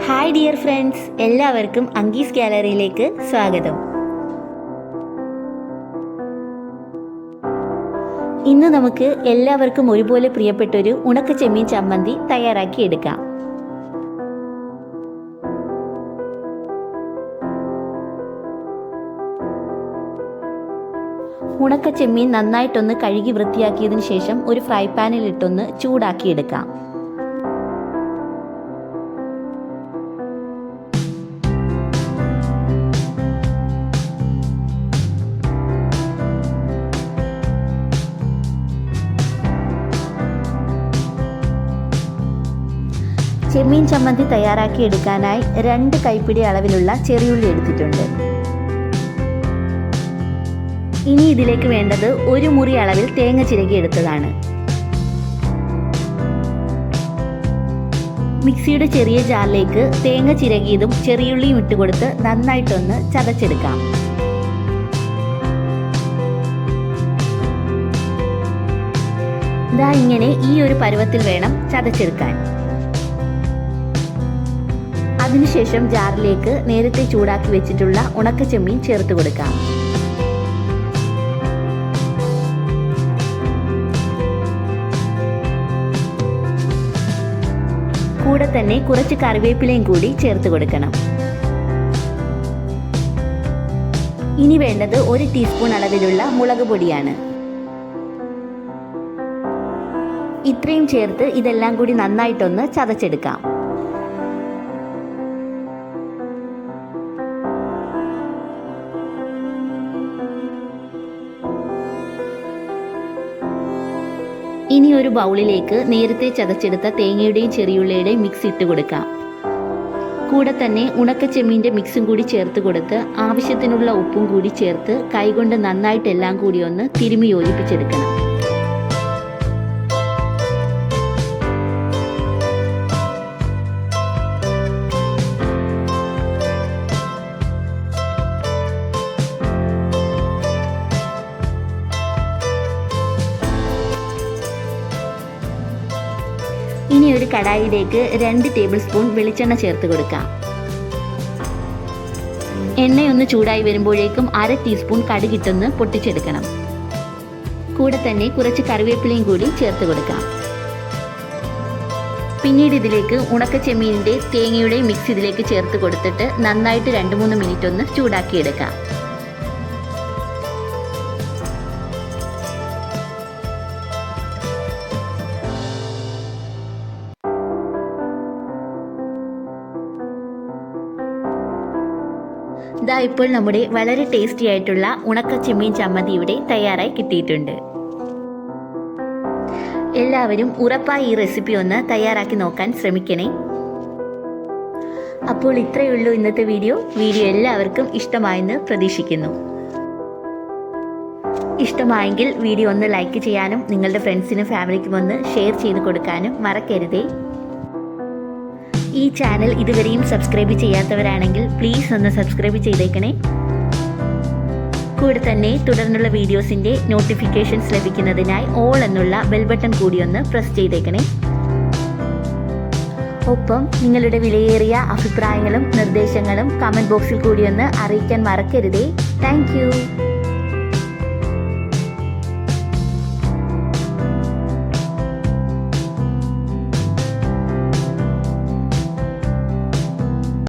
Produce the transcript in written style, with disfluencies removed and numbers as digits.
Hi dear friends, എല്ലാവർക്കും അങ്കീസ് ഗാലറിയിലേക്ക് സ്വാഗതം. ഇന്ന് നമുക്ക് എല്ലാവർക്കും ഒരുപോലെ പ്രിയപ്പെട്ടൊരു ഉണക്ക ചെമ്മീൻ ചമ്മന്തി തയ്യാറാക്കി എടുക്കാം. ഉണക്ക ചെമ്മീൻ നന്നായിട്ടൊന്ന് കഴുകി വൃത്തിയാക്കിയതിന് ശേഷം ഒരു ഫ്രൈ പാനിൽ ഇട്ടൊന്ന് ചൂടാക്കിയെടുക്കാം. ചെമ്മീൻ ചമ്മന്തി തയ്യാറാക്കി എടുക്കാനായി 2 കൈപ്പിടി അളവിലുള്ള ചെറിയുള്ളി എടുത്തിട്ടുണ്ട്. ഇനി ഇതിലേക്ക് വേണ്ടത് 1 മുറി അളവിൽ തേങ്ങ ചിരകി എടുത്തതാണ്. മിക്സിയുടെ ചെറിയ ജാറിലേക്ക് തേങ്ങ ചിരകിയതും ചെറിയുള്ളിയും ഇട്ടുകൊടുത്ത് നന്നായിട്ടൊന്ന് ചതച്ചെടുക്കാം. ദാ ഇങ്ങനെ ഈ ഒരു പരുവത്തിൽ വേണം ചതച്ചെടുക്കാൻ. അതിനുശേഷം ജാറിലേക്ക് നേരത്തെ ചൂടാക്കി വെച്ചിട്ടുള്ള ഉണക്ക ചെമ്മീൻ ചേർത്ത് കൊടുക്കാം. കൂടെ തന്നെ കുറച്ച് കറിവേപ്പിലയും കൂടി ചേർത്ത് കൊടുക്കണം. ഇനി വേണ്ടത് 1 ടീസ്പൂൺ അളവിലുള്ള മുളക് പൊടിയാണ്. ഇത്രയും ചേർത്ത് ഇതെല്ലാം കൂടി നന്നായിട്ടൊന്ന് ചതച്ചെടുക്കാം. ഇനി ഒരു ബൗളിലേക്ക് നേരത്തെ ചതച്ചെടുത്ത തേങ്ങയുടെയും ചെറിയുള്ളിയുടെയും മിക്സ് ഇട്ട് കൊടുക്കാം. കൂടെ തന്നെ ഉണക്ക ചെമ്മീൻ്റെ മിക്സും കൂടി ചേർത്ത് കൊടുത്ത് ആവശ്യത്തിനുള്ള ഉപ്പും കൂടി ചേർത്ത് കൈകൊണ്ട് നന്നായിട്ട് എല്ലാം കൂടി ഒന്ന് തിരുമ്മി യോജിപ്പിച്ചെടുക്കണം. ഇനി ഒരു കടായിലേക്ക് 2 ടേബിൾ സ്പൂൺ വെളിച്ചെണ്ണ ചേർത്ത് കൊടുക്കാം. എണ്ണയൊന്ന് ചൂടായി വരുമ്പോഴേക്കും 1/2 ടീസ്പൂൺ കടുകിട്ടൊന്ന് പൊട്ടിച്ചെടുക്കണം. കൂടെ തന്നെ കുറച്ച് കറിവേപ്പിലയും കൂടി ചേർത്ത് കൊടുക്കാം. പിന്നീട് ഇതിലേക്ക് ഉണക്ക ചെമ്മീനിൻ്റെ തേങ്ങയുടെ മിക്സ് ഇതിലേക്ക് ചേർത്ത് കൊടുത്തിട്ട് നന്നായിട്ട് 2-3 മിനിറ്റ് ഒന്ന് ചൂടാക്കിയെടുക്കാം. ദാ ഇപ്പോൾ നമ്മുടെ വളരെ ടേസ്റ്റി ആയിട്ടുള്ള ഉണക്ക ചെമ്മീൻ ചമ്മന്തി ഇവിടെ തയ്യാറായി കിട്ടിയിട്ടുണ്ട്. എല്ലാവരും ഉറപ്പായി ഈ റെസിപ്പി ഒന്ന് തയ്യാറാക്കി നോക്കാൻ ശ്രമിക്കണേ. അപ്പോൾ ഇത്രയേ ഉള്ളൂ ഇന്നത്തെ വീഡിയോ എല്ലാവർക്കും ഇഷ്ടമായെന്ന് പ്രതീക്ഷിക്കുന്നു. ഇഷ്ടമായെങ്കിൽ വീഡിയോ ഒന്ന് ലൈക്ക് ചെയ്യാനും നിങ്ങളുടെ ഫ്രണ്ട്സിനും ഫാമിലിക്കും ഒന്ന് ഷെയർ ചെയ്ത് കൊടുക്കാനും മറക്കരുതേ. ഈ ചാനൽ ഇതുവരെയും സബ്സ്ക്രൈബ് ചെയ്യാത്തവരാണെങ്കിൽ പ്ലീസ് ഒന്ന് സബ്സ്ക്രൈബ് ചെയ്തേക്കണേ. കൂടെ തന്നെ തുടർന്നുള്ള വീഡിയോസിൻ്റെ നോട്ടിഫിക്കേഷൻസ് ലഭിക്കുന്നതിനായി ഓൾ എന്നുള്ള ബെൽ ബട്ടൺ കൂടി ഒന്ന് പ്രസ് ചെയ്തേക്കണേ. ഒപ്പം നിങ്ങളുടെ വിലയേറിയ അഭിപ്രായങ്ങളും നിർദ്ദേശങ്ങളും കമൻറ്റ് ബോക്സിൽ കൂടി ഒന്ന് അറിയിക്കാൻ മറക്കരുതേ. താങ്ക്